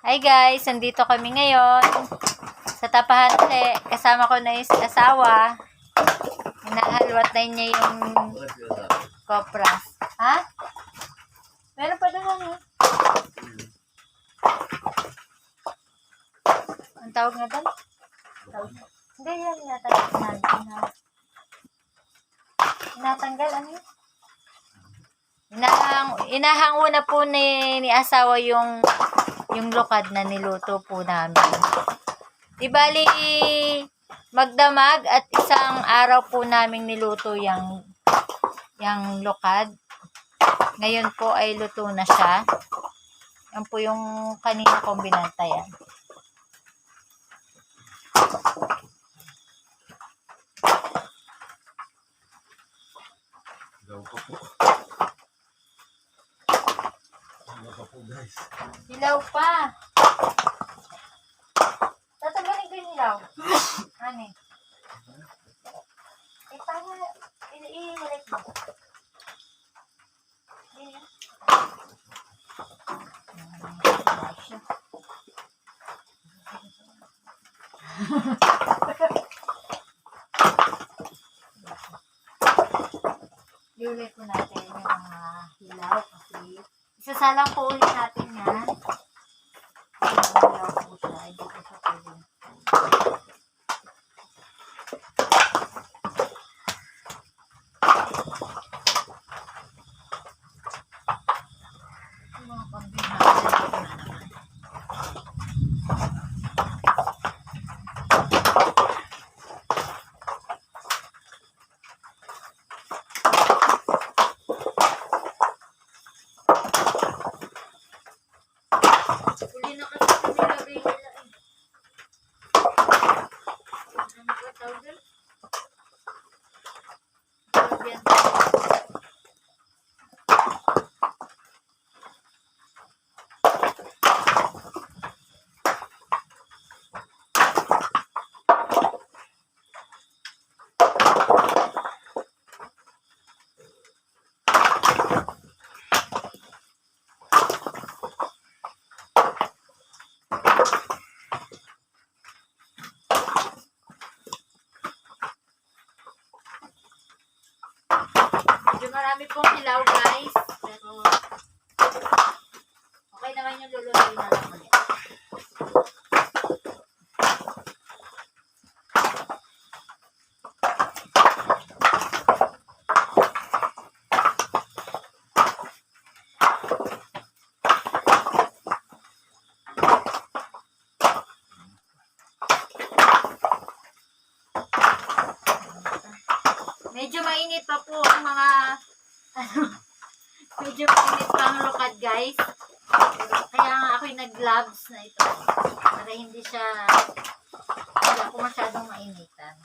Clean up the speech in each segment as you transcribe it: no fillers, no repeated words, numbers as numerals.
Hi guys, nandito kami ngayon sa tapahan ulit. Kasama ko na yung asawa. Hinahalwat na niya yung kopras. Ha? Meron pa doon eh. Ang tawag na doon? Hindi yan, natanggal. Ano yun? Inahango na po ni asawa yung lukad na niluto po namin. Di bali, magdamag at isang araw po namin niluto yung lukad. Ngayon po ay luto na siya. Yan po yung kanina kong binantayan. Guys. Hilaw pa. Tatanggalin ko yung hilaw. Ano eh? Paano i-relate mo? I-relate po natin yung mga hilaw kasi isasalang po ulit natin yan. Hilaw po siya. Hindi po siya pwede. Mga pambihasa. Uli na kasi nilagay nila eh. Ano ba tawag doon? Tawag yan. Medyo marami pong hilaw guys. Pero okay naman yung lulutuin na lang ulit. Medyo mainit pa po ang mga medyo mainit pa ang lukad guys. Kaya nga ako'y nag-gloves na ito para hindi siya wala po masyadong mainitan.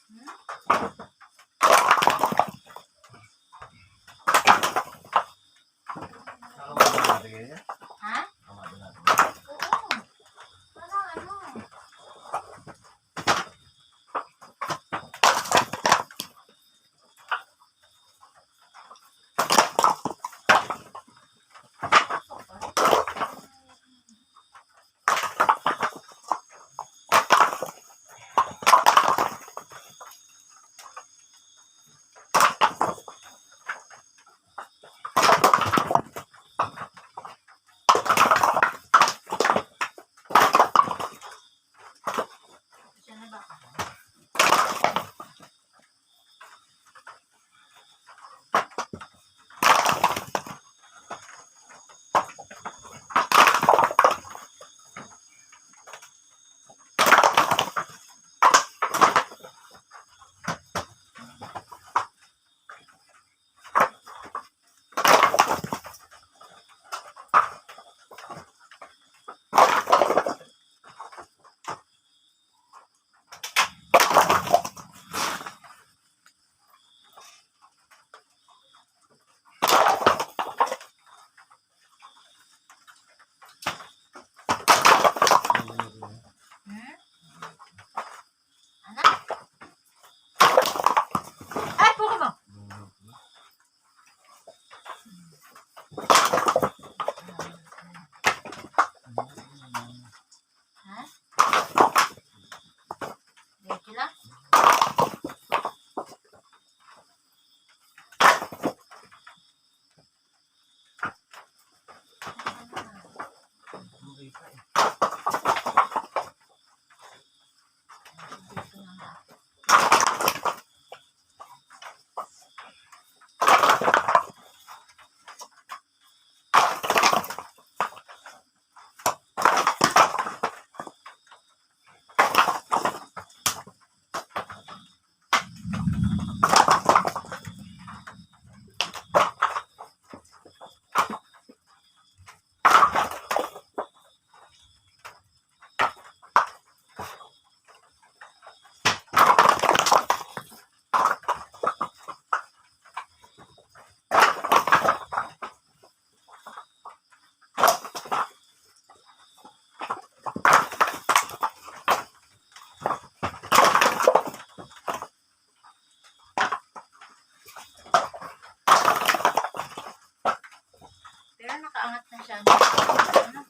Ha? Oo. Para ano? Siya na ba? Ano? Ay, puka mo! Ha? Diretso lang? Dito na nga. Pero nakaangat na siya. Ano?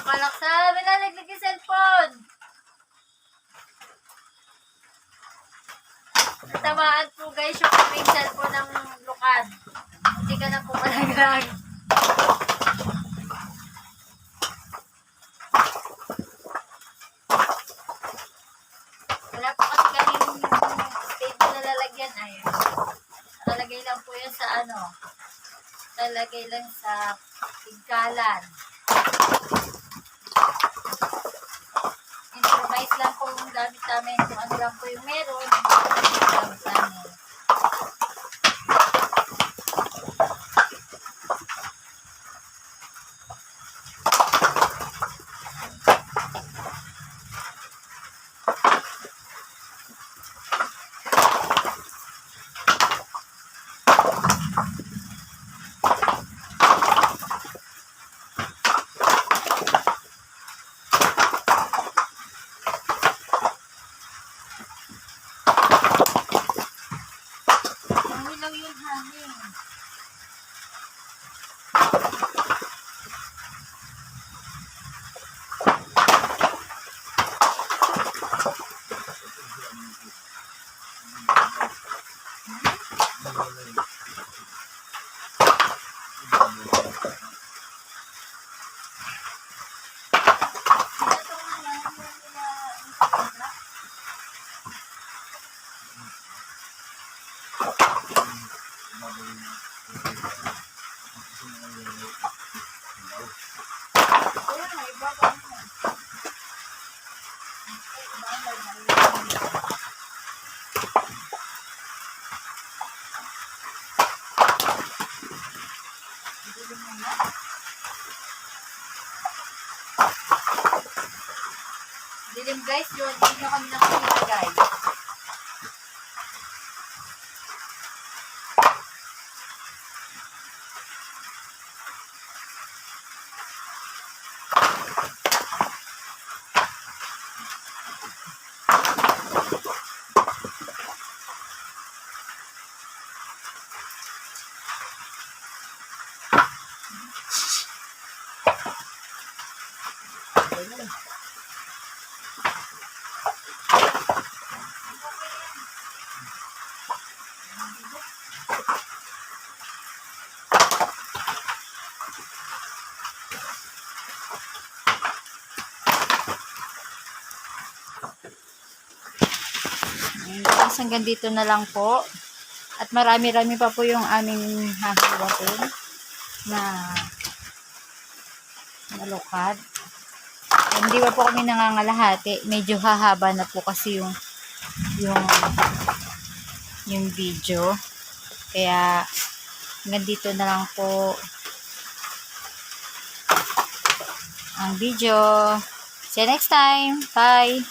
Kalaksan! Minalaglag yung cellphone! Natamaan po guys yung kaming cellphone ng lukad. Hindi ka na po malaglag. Wala po kasi kaming table na lalagyan. Ayun. Lalagay lang po yan sa ano. Lalagay lang sa tigkalan. Improvise lang po yung gamit namin. Kung ano lang po yung meron. Gamit namin. Dilim guys, yun. Hindi na kami nakikita guys. Guys, hanggang dito na lang po. At marami-rami pa po yung aming hahawatin na lukad. Hindi pa po kami nangangalahati. Medyo hahaba na po kasi yung video. Kaya hanggang dito na lang po ang video. See you next time. Bye!